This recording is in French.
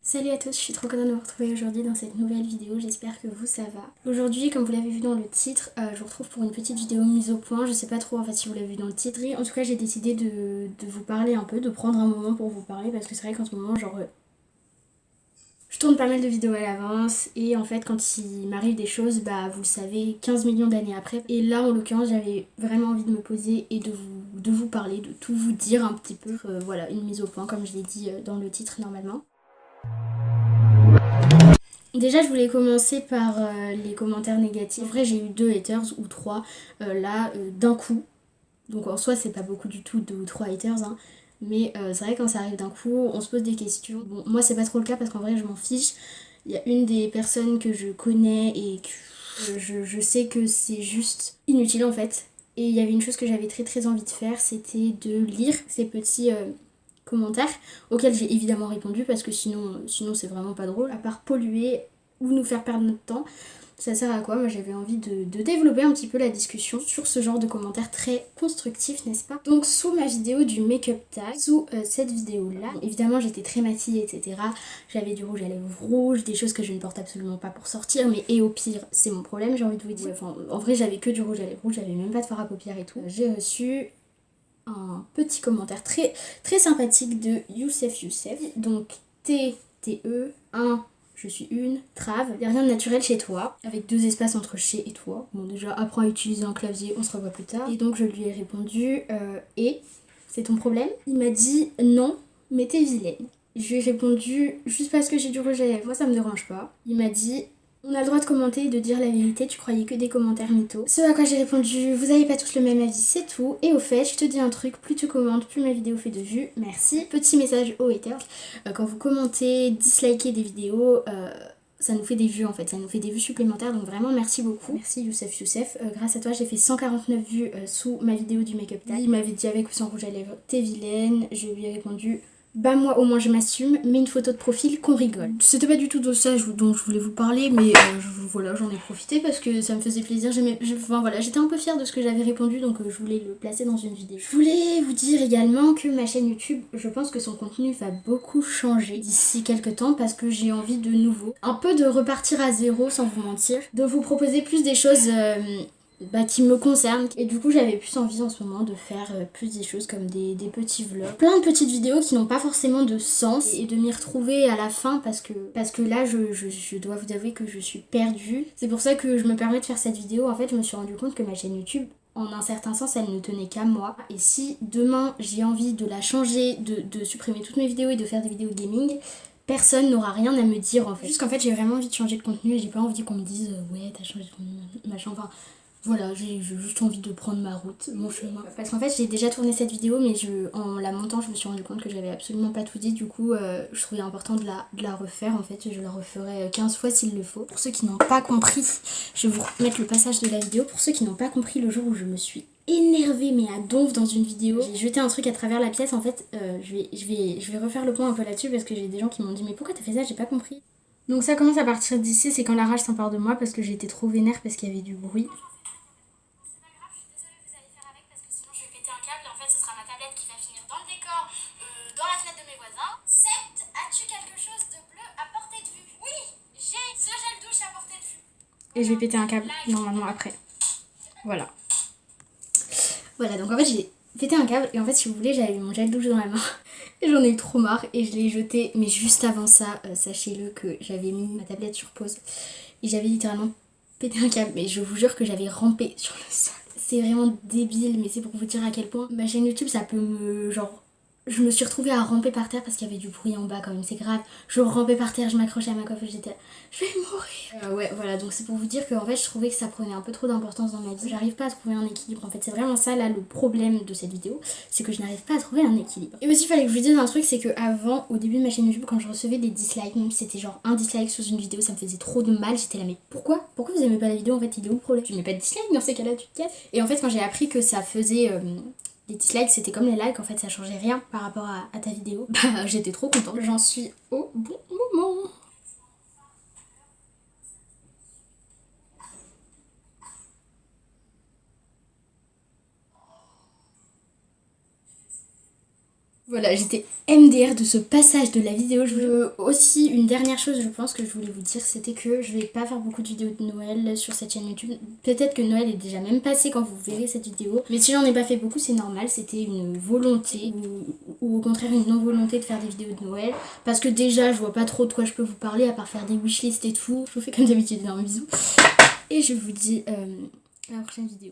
Salut à tous, je suis trop contente de vous retrouver aujourd'hui dans cette nouvelle vidéo, j'espère que vous ça va. Aujourd'hui, comme vous l'avez vu dans le titre, je vous retrouve pour une petite vidéo mise au point, je sais pas trop en fait si vous l'avez vu dans le titre. En tout cas j'ai décidé de vous parler un peu, de prendre un moment pour vous parler parce que c'est vrai qu'en ce moment je tourne pas mal de vidéos à l'avance et en fait quand il m'arrive des choses, bah vous le savez, 15 millions d'années après. Et là en l'occurrence j'avais vraiment envie de me poser et de vous parler, de tout vous dire un petit peu. Voilà, une mise au point comme je l'ai dit dans le titre normalement. Déjà, je voulais commencer par les commentaires négatifs. En vrai, j'ai eu 2 haters ou 3 d'un coup. Donc en soi, c'est pas beaucoup du tout, 2 ou 3 haters, hein. Mais c'est vrai, quand ça arrive d'un coup, on se pose des questions. Bon, moi, c'est pas trop le cas parce qu'en vrai, je m'en fiche. Il y a une des personnes que je connais et que je sais que c'est juste inutile en fait. Et il y avait une chose que j'avais très très envie de faire, c'était de lire ces petits commentaires auxquels j'ai évidemment répondu parce que sinon c'est vraiment pas drôle. À part polluer ou nous faire perdre notre temps, ça sert à quoi? Moi j'avais envie de développer un petit peu la discussion sur ce genre de commentaires très constructifs, n'est-ce pas? Donc sous ma vidéo du make-up tag, sous cette vidéo là, bon, évidemment j'étais très maquillée etc. J'avais du rouge à lèvres rouge, des choses que je ne porte absolument pas pour sortir, mais et au pire c'est mon problème, j'ai envie de vous dire. Ouais, enfin, en vrai j'avais que du rouge à lèvres rouge, j'avais même pas de fard à paupières et tout. J'ai reçu un petit commentaire très, très sympathique de Youssef. Donc TTE 1, je suis une, trave, y a rien de naturel chez toi, avec 2 espaces entre chez et toi. Bon déjà apprends à utiliser un clavier, on se revoit plus tard. Et donc je lui ai répondu et c'est ton problème? Il m'a dit non, mais t'es vilaine. Je lui ai répondu juste parce que j'ai du rouge à lèvres, moi ça me dérange pas. Il m'a dit on a le droit de commenter et de dire la vérité, tu croyais que des commentaires mythos. Ce à quoi j'ai répondu, vous avez pas tous le même avis, c'est tout. Et au fait, je te dis un truc, plus tu commentes, plus ma vidéo fait de vues, merci. Petit message aux haters, quand vous commentez, dislikez des vidéos, ça nous fait des vues en fait, ça nous fait des vues supplémentaires, donc vraiment merci beaucoup. Merci Youssef. Grâce à toi j'ai fait 149 vues sous ma vidéo du make-up tag. Il m'avait dit avec ou sans rouge à lèvres, t'es vilaine, je lui ai répondu bah moi au moins je m'assume, mets une photo de profil qu'on rigole. C'était pas du tout de ça dont je voulais vous parler, mais voilà, j'en ai profité parce que ça me faisait plaisir. Enfin voilà, j'étais un peu fière de ce que j'avais répondu, donc je voulais le placer dans une vidéo. Je voulais vous dire également que ma chaîne YouTube, je pense que son contenu va beaucoup changer d'ici quelques temps parce que j'ai envie de nouveau, un peu de repartir à zéro sans vous mentir, de vous proposer plus des choses qui me concerne. Et du coup j'avais plus envie en ce moment de faire plus des choses comme des petits vlogs, plein de petites vidéos qui n'ont pas forcément de sens et de m'y retrouver à la fin parce que là je dois vous avouer que je suis perdue. C'est pour ça que je me permets de faire cette vidéo. En fait je me suis rendu compte que ma chaîne YouTube, en un certain sens, elle ne tenait qu'à moi. Et si demain j'ai envie de la changer, de supprimer toutes mes vidéos et de faire des vidéos gaming, personne n'aura rien à me dire en fait. Juste qu'en fait j'ai vraiment envie de changer de contenu et j'ai pas envie qu'on me dise ouais t'as changé de contenu, machin, enfin voilà, j'ai juste envie de prendre ma route, mon chemin. Parce qu'en fait, j'ai déjà tourné cette vidéo, mais en la montant, je me suis rendu compte que j'avais absolument pas tout dit. Du coup, je trouvais important de la refaire. En fait, je la referai 15 fois s'il le faut. Pour ceux qui n'ont pas compris, je vais vous remettre le passage de la vidéo. Pour ceux qui n'ont pas compris le jour où je me suis énervée, mais à donf dans une vidéo, j'ai jeté un truc à travers la pièce. En fait, je vais refaire le point un peu là-dessus parce que j'ai des gens qui m'ont dit mais pourquoi t'as fait ça, j'ai pas compris. Donc ça commence à partir d'ici, c'est quand la rage s'empare de moi parce que j'ai été trop vénère parce qu'il y avait du bruit. Et je vais péter un câble normalement après. Voilà. Voilà, donc en fait j'ai pété un câble et en fait si vous voulez j'avais mon gel douche dans la main et j'en ai eu trop marre et je l'ai jeté. Mais juste avant ça, sachez-le que j'avais mis ma tablette sur pause et j'avais littéralement pété un câble. Mais je vous jure que j'avais rampé sur le sol. C'est vraiment débile, mais c'est pour vous dire à quel point ma chaîne YouTube ça peut me... genre... Je me suis retrouvée à ramper par terre parce qu'il y avait du bruit en bas quand même, c'est grave. Je rampais par terre, je m'accrochais à ma coiffe et j'étais là, je vais mourir. Ouais, voilà, donc c'est pour vous dire qu'en fait je trouvais que ça prenait un peu trop d'importance dans ma vie. J'arrive pas à trouver un équilibre, en fait c'est vraiment ça là le problème de cette vidéo, c'est que je n'arrive pas à trouver un équilibre. Et aussi il fallait que je vous dise un truc, c'est que avant, au début de ma chaîne YouTube, quand je recevais des dislikes, même si c'était genre un dislike sous une vidéo, ça me faisait trop de mal. J'étais là mais pourquoi vous aimez pas la vidéo, en fait il est où le problème? Tu mets pas de dislike dans ces cas-là, tu te casses. Et en fait quand j'ai appris que ça faisait... les dislikes c'était comme les likes, en fait ça changeait rien par rapport à ta vidéo. Bah j'étais trop contente, j'en suis au bon moment. Voilà, j'étais MDR de ce passage de la vidéo. Aussi, une dernière chose, je pense que je voulais vous dire, c'était que je vais pas faire beaucoup de vidéos de Noël sur cette chaîne YouTube. Peut-être que Noël est déjà même passé quand vous verrez cette vidéo. Mais si j'en ai pas fait beaucoup, c'est normal. C'était une volonté ou au contraire une non-volonté de faire des vidéos de Noël. Parce que déjà, je vois pas trop de quoi je peux vous parler à part faire des wishlists et tout. Je vous fais comme d'habitude un bisou. Et je vous dis à la prochaine vidéo.